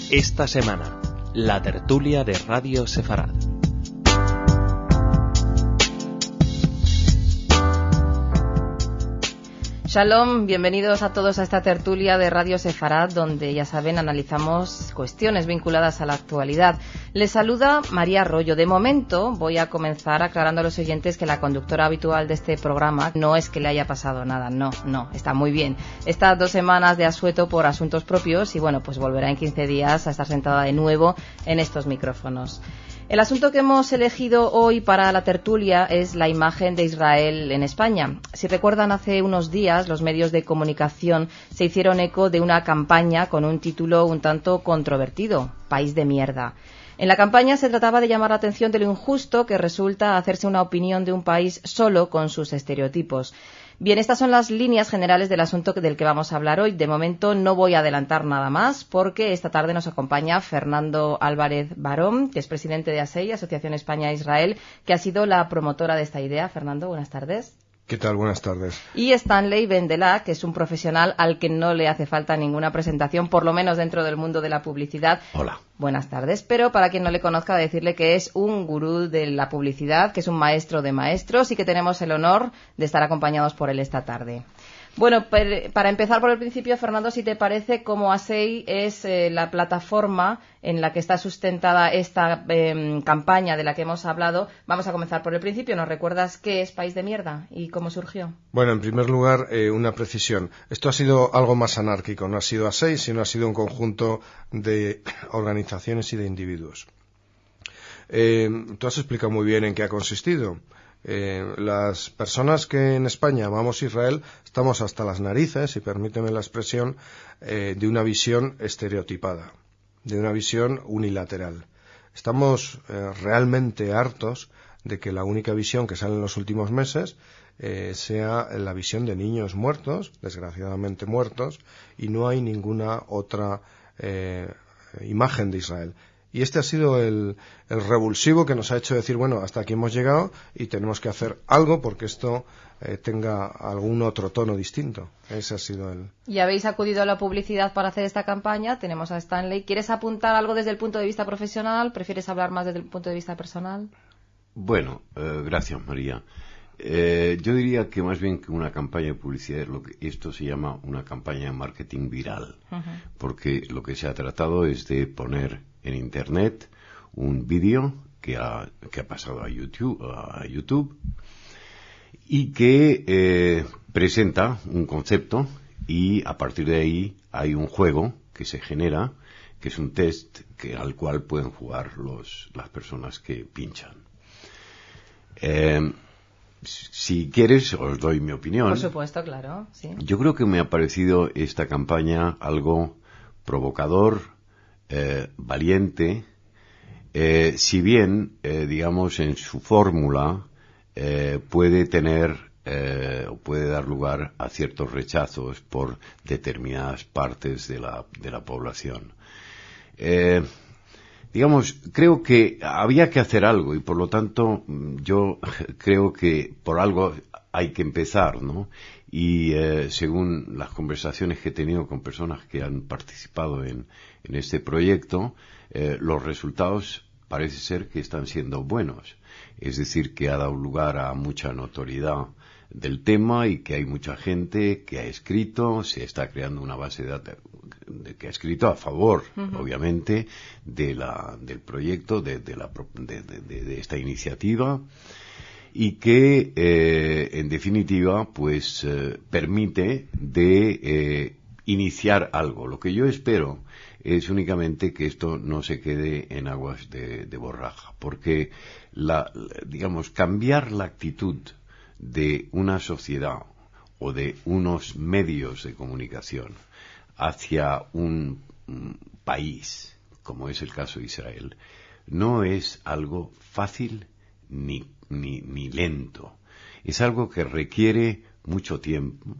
Esta semana, la tertulia de Radio Sefarad. Shalom, bienvenidos a todos a esta tertulia de Radio Sefarad, donde, ya saben, analizamos cuestiones vinculadas a la actualidad. Les saluda María Arroyo. De momento voy a comenzar aclarando a los oyentes que la conductora habitual de este programa no es que le haya pasado nada, no, está muy bien. Está 2 semanas de asueto por asuntos propios y bueno, pues volverá en 15 días a estar sentada de nuevo en estos micrófonos. El asunto que hemos elegido hoy para la tertulia es la imagen de Israel en España. Si recuerdan, hace unos días los medios de comunicación se hicieron eco de una campaña con un título un tanto controvertido, País de mierda. En la campaña se trataba de llamar la atención de lo injusto que resulta hacerse una opinión de un país solo con sus estereotipos. Bien, estas son las líneas generales del asunto del que vamos a hablar hoy. De momento no voy a adelantar nada más porque esta tarde nos acompaña Fernando Álvarez Barón, que es presidente de ASEI, Asociación España-Israel, que ha sido la promotora de esta idea. Fernando, buenas tardes. ¿Qué tal? Buenas tardes. Y Stanley Bendelá, que es un profesional al que no le hace falta ninguna presentación, por lo menos dentro del mundo de la publicidad. Hola. Buenas tardes, pero para quien no le conozca, decirle que es un gurú de la publicidad, que es un maestro de maestros y que tenemos el honor de estar acompañados por él esta tarde. Bueno, para empezar por el principio, Fernando, si te parece, como ASEI es la plataforma en la que está sustentada esta campaña de la que hemos hablado, vamos a comenzar por el principio. ¿Nos recuerdas qué es País de Mierda y cómo surgió? Bueno, en primer lugar, una precisión. Esto ha sido algo más anárquico, no ha sido ASEI, sino ha sido un conjunto de organizaciones y de individuos. Tú has explicado muy bien en qué ha consistido. Las personas que en España amamos Israel estamos hasta las narices, si permíteme la expresión, de una visión estereotipada, de una visión unilateral. Estamos realmente hartos de que la única visión que sale en los últimos meses sea la visión de niños muertos, desgraciadamente muertos, y no hay ninguna otra imagen de Israel. Y este ha sido el revulsivo que nos ha hecho decir, bueno, hasta aquí hemos llegado y tenemos que hacer algo porque esto tenga algún otro tono distinto. Ese ha sido el... Y habéis acudido a la publicidad para hacer esta campaña. Tenemos a Stanley. ¿Quieres apuntar algo desde el punto de vista profesional? ¿Prefieres hablar más desde el punto de vista personal? Bueno, gracias, María. Yo diría que más bien que una campaña de publicidad, esto se llama una campaña de marketing viral, porque lo que se ha tratado es de poner en Internet un vídeo que ha pasado a YouTube y que presenta un concepto y a partir de ahí hay un juego que se genera, que es un test al cual pueden jugar las personas que pinchan. Si quieres, os doy mi opinión. Por supuesto, claro, sí. Yo creo que me ha parecido esta campaña algo provocador, valiente, si bien, digamos, en su fórmula puede dar lugar a ciertos rechazos por determinadas partes de la población. Digamos, creo que había que hacer algo y por lo tanto yo creo que por algo hay que empezar, ¿no? Y según las conversaciones que he tenido con personas que han participado en este proyecto, los resultados parece ser que están siendo buenos. Es decir, que ha dado lugar a mucha notoriedad del tema y que hay mucha gente que ha escrito, se está creando una base de datos que ha escrito a favor, obviamente, del proyecto, de esta iniciativa y que, en definitiva, pues permite iniciar algo. Lo que yo espero es únicamente que esto no se quede en aguas de borraja, porque digamos, cambiar la actitud de una sociedad o de unos medios de comunicación hacia un país, como es el caso de Israel, no es algo fácil ni lento. Es algo que requiere mucho tiempo.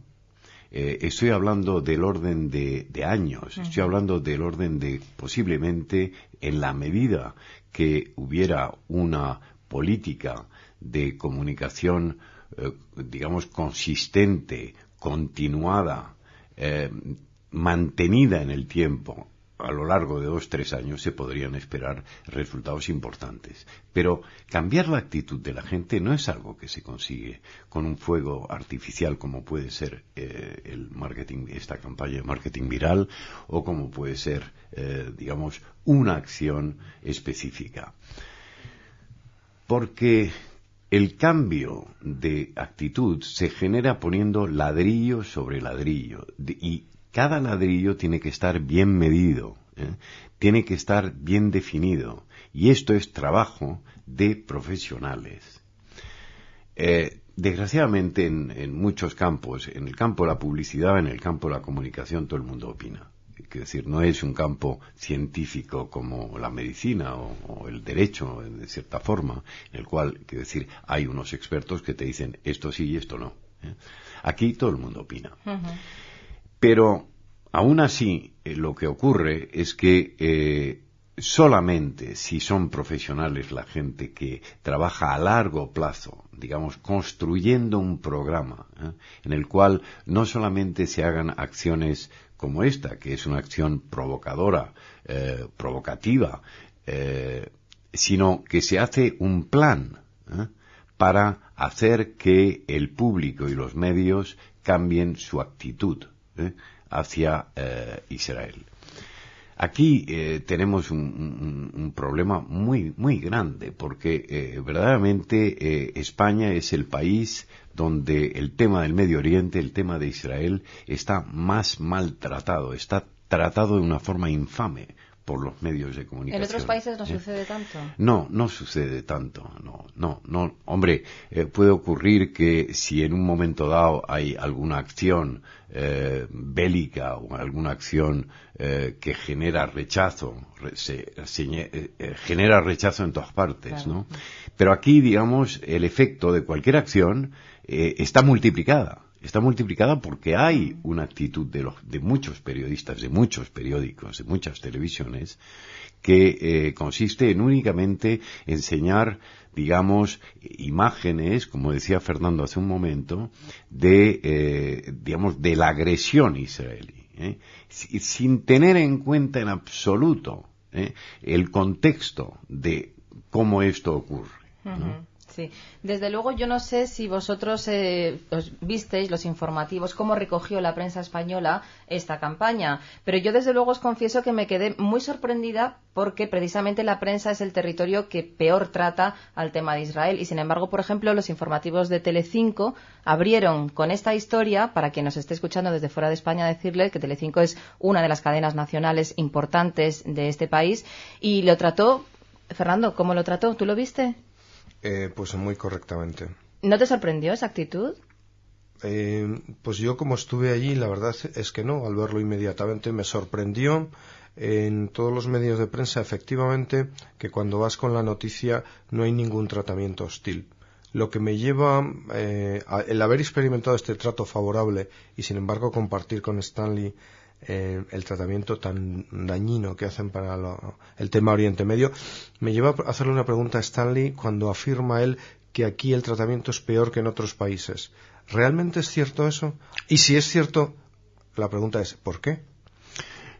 Estoy hablando del orden de años, estoy hablando del orden de posiblemente en la medida que hubiera una política de comunicación, digamos, consistente, continuada, mantenida en el tiempo, a lo largo de 2-3 años se podrían esperar resultados importantes. Pero cambiar la actitud de la gente no es algo que se consigue con un fuego artificial como puede ser el marketing, esta campaña de marketing viral, o como puede ser, digamos, una acción específica. Porque el cambio de actitud se genera poniendo ladrillo sobre ladrillo y cada ladrillo tiene que estar bien medido, tiene que estar bien definido, y esto es trabajo de profesionales. Desgraciadamente en muchos campos, en el campo de la publicidad, en el campo de la comunicación, todo el mundo opina. Es decir, no es un campo científico como la medicina o el derecho, de cierta forma, en el cual, quiero decir, hay unos expertos que te dicen esto sí y esto no. Aquí todo el mundo opina. Uh-huh. Pero, aún así, lo que ocurre es que solamente si son profesionales la gente que trabaja a largo plazo, digamos, construyendo un programa, en el cual no solamente se hagan acciones como esta, que es una acción provocadora, provocativa, sino que se hace un plan para hacer que el público y los medios cambien su actitud hacia Israel. Aquí tenemos un problema muy muy grande, porque verdaderamente España es el país donde el tema del Medio Oriente, el tema de Israel, está más maltratado, está tratado de una forma infame por los medios de comunicación. ¿En otros países no sucede tanto? No sucede tanto, no. Hombre, puede ocurrir que si en un momento dado hay alguna acción bélica o alguna acción que genera rechazo, genera rechazo en todas partes, claro, ¿no? Pero aquí, digamos, el efecto de cualquier acción está multiplicada. Está multiplicada porque hay una actitud de muchos periodistas, de muchos periódicos, de muchas televisiones, que consiste en únicamente enseñar, digamos, imágenes, como decía Fernando hace un momento, digamos, de la agresión israelí, sin tener en cuenta en absoluto el contexto de cómo esto ocurre, ¿no? Uh-huh. Sí, desde luego yo no sé si vosotros os visteis los informativos, cómo recogió la prensa española esta campaña, pero yo desde luego os confieso que me quedé muy sorprendida porque precisamente la prensa es el territorio que peor trata al tema de Israel y sin embargo, por ejemplo, los informativos de Telecinco abrieron con esta historia, para quien nos esté escuchando desde fuera de España decirle que Telecinco es una de las cadenas nacionales importantes de este país y lo trató, Fernando, ¿cómo lo trató? ¿Tú lo viste? Pues muy correctamente. ¿No te sorprendió esa actitud? Pues yo como estuve allí, la verdad es que no, al verlo inmediatamente me sorprendió en todos los medios de prensa, efectivamente, que cuando vas con la noticia no hay ningún tratamiento hostil. Lo que me lleva, el haber experimentado este trato favorable y sin embargo compartir con Stanley el tratamiento tan dañino que hacen para el tema Oriente Medio, me lleva a hacerle una pregunta a Stanley cuando afirma él que aquí el tratamiento es peor que en otros países. ¿Realmente es cierto eso? Y si es cierto, la pregunta es ¿por qué?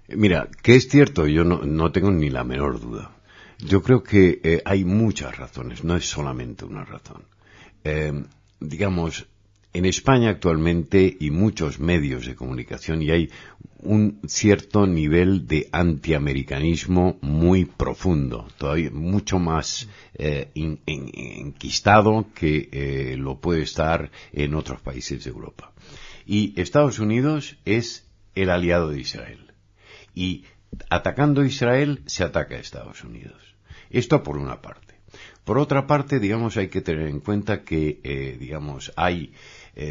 Mira, que es cierto, yo no tengo ni la menor duda. Yo creo que hay muchas razones, no es solamente una razón. Digamos, en España actualmente y muchos medios de comunicación y hay un cierto nivel de antiamericanismo muy profundo, todavía mucho más enquistado que lo puede estar en otros países de Europa. Y Estados Unidos es el aliado de Israel. Y atacando a Israel se ataca a Estados Unidos. Esto por una parte. Por otra parte, digamos, hay que tener en cuenta que, digamos, hay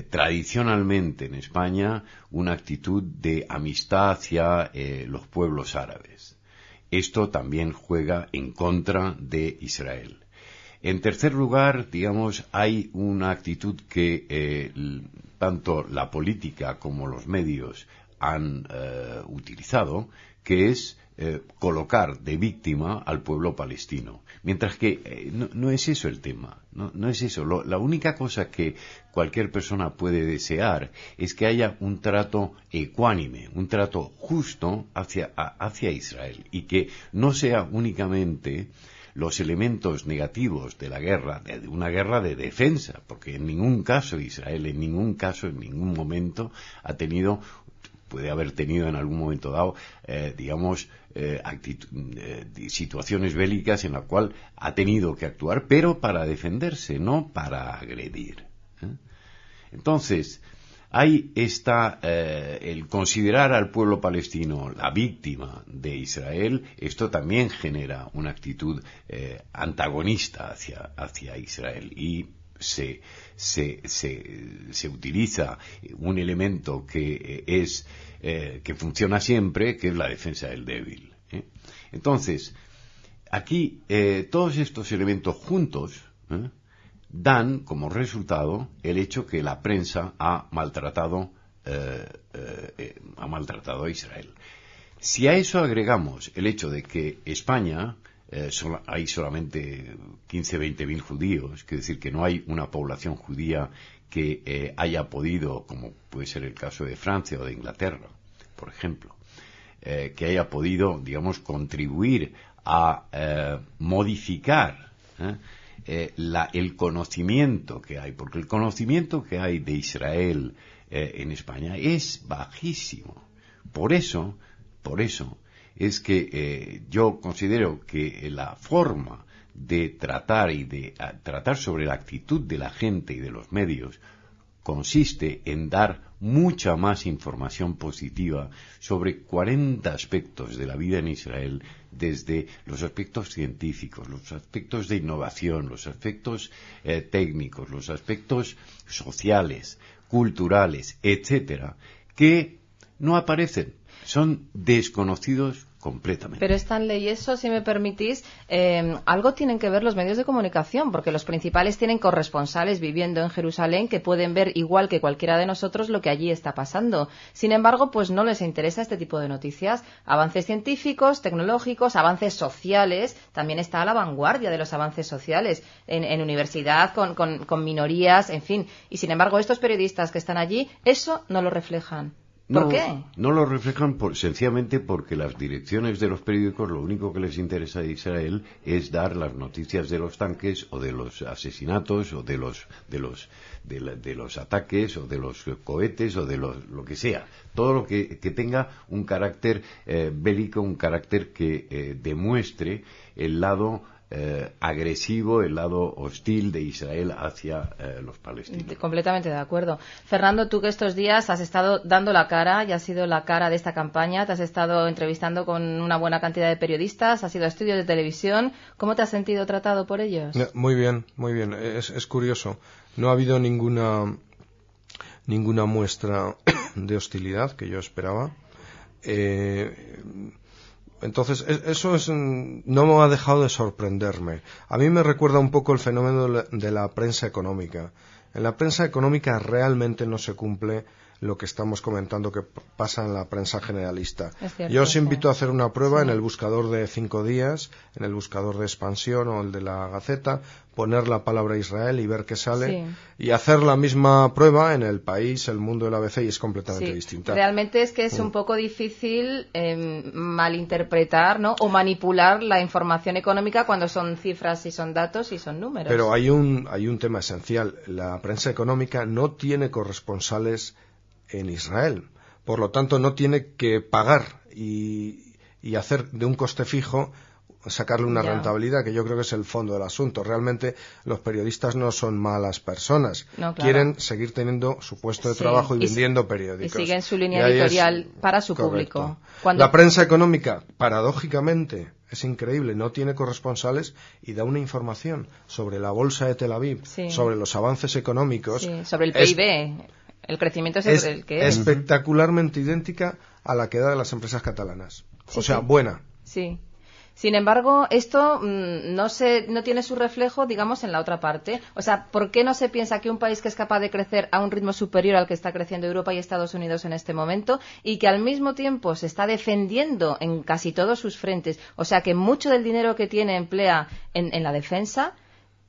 tradicionalmente en España una actitud de amistad hacia los pueblos árabes. Esto también juega en contra de Israel. En tercer lugar, digamos, hay una actitud que tanto la política como los medios han utilizado, que es colocar de víctima al pueblo palestino. Mientras que no es eso el tema, no es eso. La única cosa que cualquier persona puede desear es que haya un trato ecuánime, un trato justo hacia Israel, y que no sea únicamente los elementos negativos de la guerra, de una guerra de defensa, porque en ningún caso Israel, en ningún momento puede haber tenido en algún momento dado, situaciones bélicas en la cual ha tenido que actuar, pero para defenderse, no para agredir. Entonces, ahí está el considerar al pueblo palestino la víctima de Israel. Esto también genera una actitud antagonista hacia Israel, y se utiliza un elemento que funciona siempre, que es la defensa del débil. Entonces, aquí todos estos elementos juntos dan como resultado el hecho que la prensa ha maltratado a Israel. Si a eso agregamos el hecho de que España hay solamente 15-20 mil judíos, quiere decir que no hay una población judía que haya podido, como puede ser el caso de Francia o de Inglaterra, por ejemplo, que haya podido, digamos, contribuir a modificar el conocimiento que hay, porque el conocimiento que hay de Israel en España es bajísimo. Por eso es que yo considero que la forma de tratar y de tratar sobre la actitud de la gente y de los medios consiste en dar mucha más información positiva sobre 40 aspectos de la vida en Israel, desde los aspectos científicos, los aspectos de innovación, los aspectos técnicos, los aspectos sociales, culturales, etcétera, que no aparecen, son desconocidos completamente. Pero Stanley, eso, si me permitís, algo tienen que ver los medios de comunicación, porque los principales tienen corresponsales viviendo en Jerusalén que pueden ver igual que cualquiera de nosotros lo que allí está pasando. Sin embargo, pues no les interesa este tipo de noticias. Avances científicos, tecnológicos, avances sociales, también está a la vanguardia de los avances sociales en universidad, con minorías, en fin. Y sin embargo, estos periodistas que están allí, eso no lo reflejan. ¿Por qué? No lo reflejan sencillamente porque las direcciones de los periódicos lo único que les interesa de Israel es dar las noticias de los tanques o de los asesinatos o de los ataques o de los cohetes o de lo que sea. Todo lo que tenga un carácter bélico, un carácter que demuestre el lado agresivo, el lado hostil de Israel hacia los palestinos. Completamente de acuerdo. Fernando, tú que estos días has estado dando la cara y has sido la cara de esta campaña, te has estado entrevistando con una buena cantidad de periodistas, has ido a estudios de televisión, ¿cómo te has sentido tratado por ellos? Muy bien, muy bien. Es curioso. No ha habido ninguna muestra de hostilidad que yo esperaba. Entonces, eso no me ha dejado de sorprenderme. A mí me recuerda un poco el fenómeno de la prensa económica. En la prensa económica realmente no se cumple lo que estamos comentando que pasa en la prensa generalista. Yo os invito a hacer una prueba en el buscador de 5 días, en el buscador de Expansión o el de la Gaceta, poner la palabra Israel y ver qué sale, y hacer la misma prueba en El País, El Mundo, el ABC, y es completamente distinta. Realmente es que es un poco difícil malinterpretar, ¿no?, o manipular la información económica cuando son cifras y son datos y son números. Pero hay un tema esencial. La prensa económica no tiene corresponsales en Israel, por lo tanto no tiene que pagar y hacer de un coste fijo, sacarle una rentabilidad, que yo creo que es el fondo del asunto. Realmente los periodistas no son malas personas, quieren seguir teniendo su puesto de trabajo y vendiendo periódicos. Y siguen su línea editorial para su público. La prensa económica, paradójicamente, es increíble, no tiene corresponsales y da una información sobre la bolsa de Tel Aviv, sobre los avances económicos, sobre el PIB. El crecimiento es el que es. Espectacularmente idéntica a la que da de las empresas catalanas. O sea, buena. Sí. Sin embargo, esto no tiene su reflejo, digamos, en la otra parte. O sea, ¿por qué no se piensa que un país que es capaz de crecer a un ritmo superior al que está creciendo Europa y Estados Unidos en este momento, y que al mismo tiempo se está defendiendo en casi todos sus frentes, o sea, que mucho del dinero que tiene emplea en la defensa,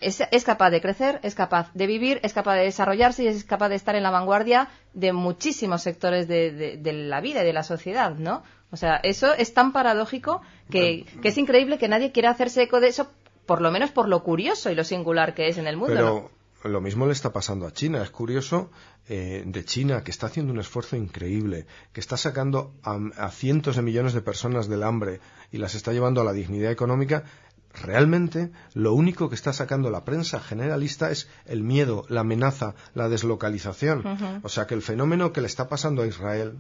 es capaz de crecer, es capaz de vivir, es capaz de desarrollarse y es capaz de estar en la vanguardia de muchísimos sectores de la vida y de la sociedad, ¿no? O sea, eso es tan paradójico que es increíble que nadie quiera hacerse eco de eso, por lo menos por lo curioso y lo singular que es en el mundo. Pero ¿no? Lo mismo le está pasando a China. Es curioso de China, que está haciendo un esfuerzo increíble, que está sacando a cientos de millones de personas del hambre y las está llevando a la dignidad económica. Realmente lo único que está sacando la prensa generalista es el miedo, la amenaza, la deslocalización. Uh-huh. O sea que el fenómeno que le está pasando a Israel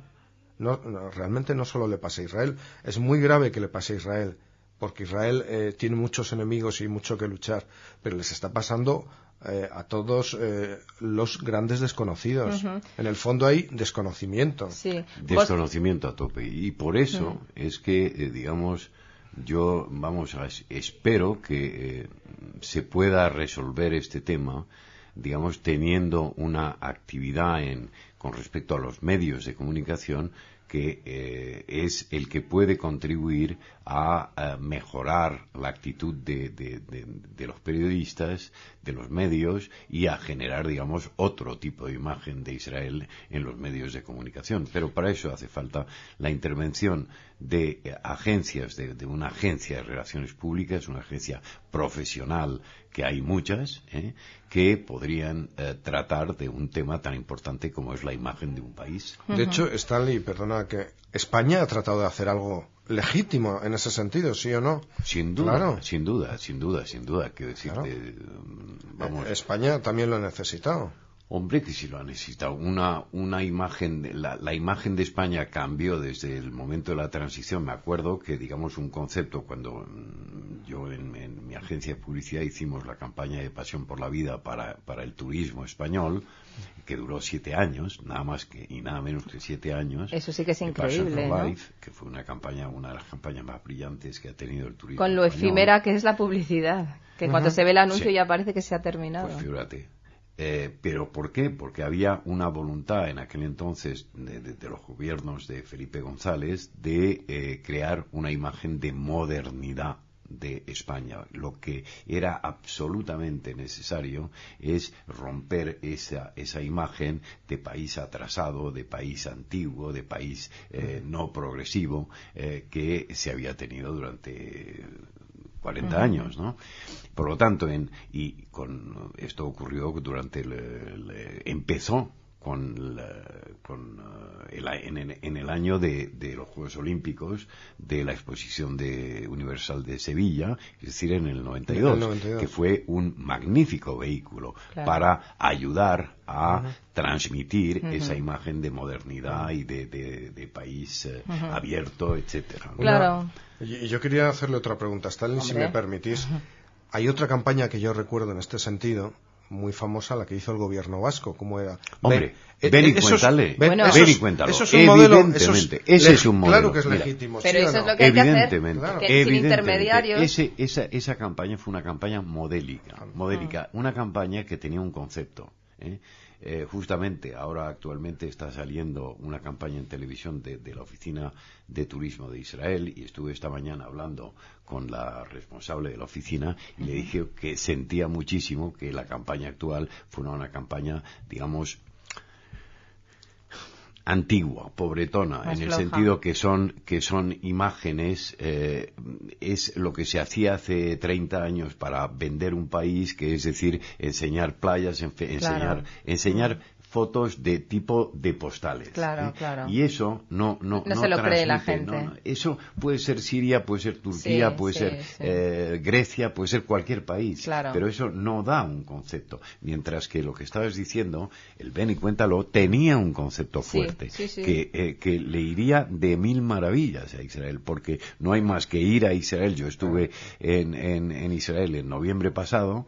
realmente no solo le pasa a Israel, es muy grave que le pase a Israel, porque Israel tiene muchos enemigos y mucho que luchar, pero les está pasando a todos los grandes desconocidos. Uh-huh. En el fondo hay desconocimiento. Sí. Desconocimiento a tope. Y por eso es que, digamos, yo, espero que se pueda resolver este tema, digamos, teniendo una actividad con respecto a los medios de comunicación que es el que puede contribuir a mejorar la actitud de los periodistas, de los medios, y a generar, digamos, otro tipo de imagen de Israel en los medios de comunicación. Pero para eso hace falta la intervención de agencias, de una agencia de relaciones públicas, una agencia profesional, que hay muchas, que podrían tratar de un tema tan importante como es la imagen de un país. De hecho, Stanley, perdona, que España ha tratado de hacer algo legítimo en ese sentido, ¿sí o no? Sin duda, claro. sin duda. Quiero decirte, claro. España también lo ha necesitado. Hombre, que sí lo ha necesitado. Una imagen, la imagen de España cambió desde el momento de la transición. Me acuerdo que, digamos, un concepto, cuando yo en mi agencia de publicidad hicimos la campaña de Pasión por la Vida para el turismo español, que duró 7 años, nada más que y nada menos que 7 años. Eso sí que es increíble, ¿no? Life, que fue una de las campañas más brillantes que ha tenido el turismo con lo español. Efímera que es la publicidad, que cuando se ve el anuncio ya parece que se ha terminado. Pues fíjate. ¿Pero por qué? Porque había una voluntad en aquel entonces de los gobiernos de Felipe González de crear una imagen de modernidad de España. Lo que era absolutamente necesario es romper esa imagen de país atrasado, de país antiguo, de país no progresivo que se había tenido durante 40 años, ¿no? Por lo tanto, esto ocurrió durante empezó en el año de los Juegos Olímpicos, de la Exposición Universal de Sevilla, es decir, en el 92, que fue un magnífico vehículo para ayudar a transmitir esa imagen de modernidad y de país abierto, etcétera. Claro. Yo quería hacerle otra pregunta, Stalin, si me permitís. Hay otra campaña que yo recuerdo en este sentido, muy famosa, la que hizo el gobierno vasco. ¿Cómo era? Ven y cuéntale. Bueno, ven y cuéntalo. Eso es un modelo. Evidentemente, ese es un modelo. Claro que es legítimo. Pero ¿sí eso o no? es lo que hay que hacer. Claro. Sin intermediarios. Esa campaña fue una campaña modélica, una campaña que tenía un concepto. Justamente ahora actualmente está saliendo una campaña en televisión de la Oficina de Turismo de Israel, y estuve esta mañana hablando con la responsable de la oficina y le dije que sentía muchísimo que la campaña actual fuera una campaña, digamos, antigua, pobretona, más en el floja. sentido que son imágenes, es lo que se hacía hace 30 años para vender un país, que es decir, enseñar playas, enseñar fotos de tipo de postales. Claro. Y eso no se lo cree la transmite, gente. no. Eso puede ser Siria, puede ser Turquía, puede ser Grecia, puede ser cualquier país. Claro. Pero eso no da un concepto. Mientras que lo que estabas diciendo, el Ven y Cuéntalo, tenía un concepto fuerte. Que le iría de mil maravillas a Israel, porque no hay más que ir a Israel. Yo estuve en Israel en noviembre pasado,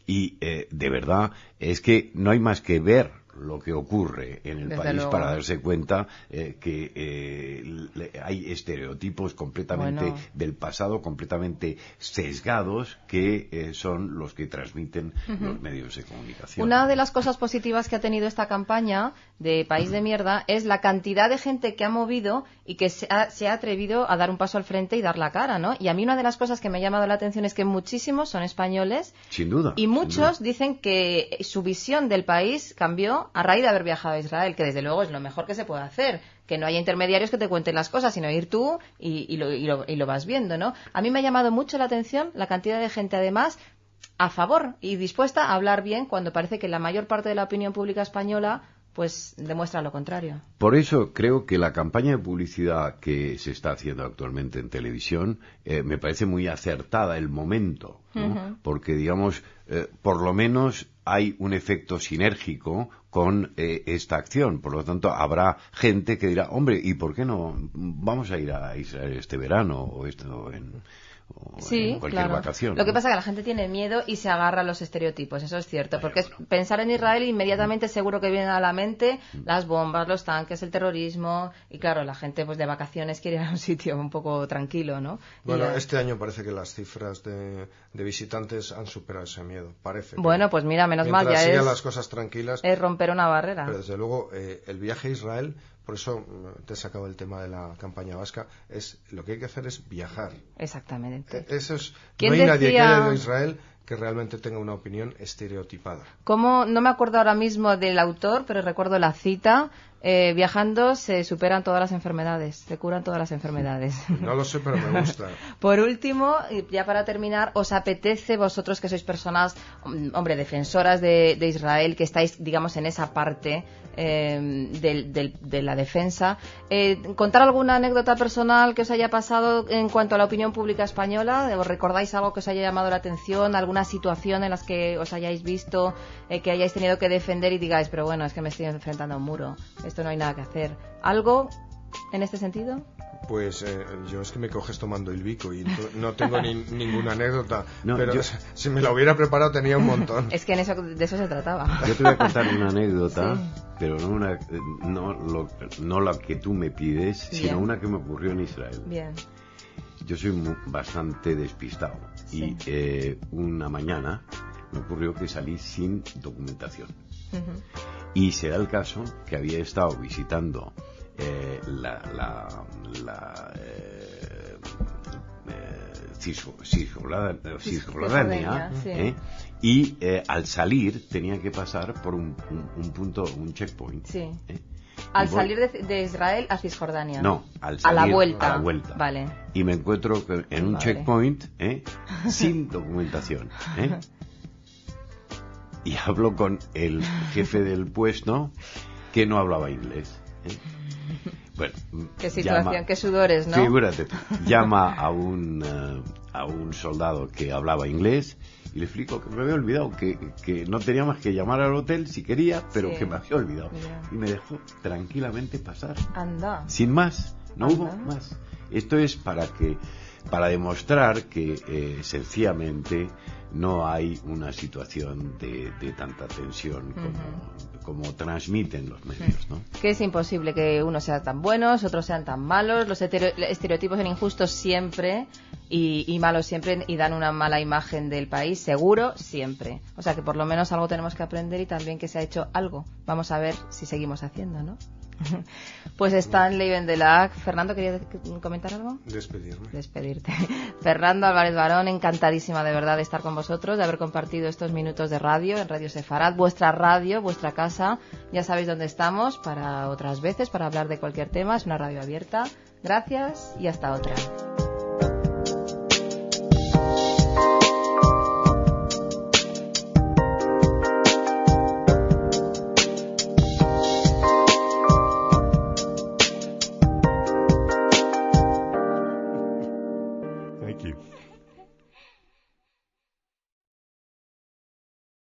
y de verdad es que no hay más que ver lo que ocurre en el Desde país luego. para darse cuenta que hay estereotipos completamente del pasado, completamente sesgados, que son los que transmiten los medios de comunicación. Una de las cosas positivas que ha tenido esta campaña de País de Mierda es la cantidad de gente que ha movido y que se ha atrevido a dar un paso al frente y dar la cara, ¿no? Y a mí una de las cosas que me ha llamado la atención es que muchísimos son españoles. Sin duda. Y muchos dicen que su visión del país cambió a raíz de haber viajado a Israel, que desde luego es lo mejor que se puede hacer, que no haya intermediarios que te cuenten las cosas, sino ir tú y lo vas viendo, ¿no? A mí me ha llamado mucho la atención la cantidad de gente, además, a favor y dispuesta a hablar bien cuando parece que la mayor parte de la opinión pública española pues demuestra lo contrario. Por eso creo que la campaña de publicidad que se está haciendo actualmente en televisión me parece muy acertada el momento, ¿no? Porque, digamos, por lo menos hay un efecto sinérgico con esta acción. Por lo tanto, habrá gente que dirá, hombre, ¿y por qué no vamos a ir a Israel este verano o en cualquier vacación? Lo que pasa es que la gente tiene miedo y se agarra a los estereotipos, eso es cierto, porque pensar en Israel inmediatamente seguro que vienen a la mente las bombas, los tanques, el terrorismo, y claro, la gente pues de vacaciones quiere ir a un sitio un poco tranquilo, ¿no? Bueno, este año parece que las cifras de visitantes han superado ese miedo, parece. Bueno, pues mira, menos mal, ya sigan las cosas tranquilas. Es romper una barrera. Pero desde luego, el viaje a Israel, por eso te he sacado el tema de la campaña vasca, lo que hay que hacer es viajar. Exactamente. Eso es, ¿Quién no hay nadie que decía... haya ido a Israel que realmente tenga una opinión estereotipada. Como no me acuerdo ahora mismo del autor, pero recuerdo la cita. Viajando se superan todas las enfermedades, se curan todas las enfermedades. No lo sé, pero me gusta. Por último, ya para terminar, ¿os apetece, vosotros que sois personas, hombre, defensoras de Israel, que estáis, digamos, en esa parte de la defensa, contar alguna anécdota personal que os haya pasado en cuanto a la opinión pública española? ¿Os recordáis algo que os haya llamado la atención? ¿Alguna situación en la que os hayáis visto, que hayáis tenido que defender y digáis, pero bueno, es que me estoy enfrentando a un muro? Esto no hay nada que hacer. ¿Algo en este sentido? Pues yo es que me coges tomando el bico y no tengo ninguna anécdota, pero si me la hubiera preparado tenía un montón. Es que de eso se trataba. Yo te voy a contar una anécdota, pero no la que tú me pides, sino una que me ocurrió en Israel. Bien. Yo soy bastante despistado y una mañana me ocurrió que salí sin documentación. Y se da el caso que había estado visitando Cisjordania, y al salir tenía que pasar por un punto, un checkpoint. Sí. Al salir de Israel a Cisjordania. No, al salir a la vuelta. Vale. Y me encuentro en un checkpoint sin documentación. Y hablo con el jefe del puesto que no hablaba inglés. Bueno, qué situación, qué sudores, ¿no? Figúrate, llama a un soldado que hablaba inglés y le explico que me había olvidado, que no tenía más que llamar al hotel si quería, pero que me había olvidado. Y me dejó tranquilamente pasar. Anda. Sin más, no hubo más. Esto es para demostrar que sencillamente no hay una situación de tanta tensión como transmiten los medios, ¿no? Que es imposible que unos sean tan buenos, otros sean tan malos, los estereotipos son injustos siempre y malos siempre y dan una mala imagen del país, seguro, siempre. O sea que por lo menos algo tenemos que aprender y también que se ha hecho algo. Vamos a ver si seguimos haciendo, ¿no? Pues Stanley Bendelack. Fernando, ¿querías comentar algo? Despedirte. Fernando Álvarez Barón, encantadísima de verdad de estar con vosotros, de haber compartido estos minutos de radio en Radio Sefarad, vuestra radio, vuestra casa. Ya sabéis dónde estamos para otras veces, para hablar de cualquier tema. Es una radio abierta. Gracias y hasta otra. Thank you.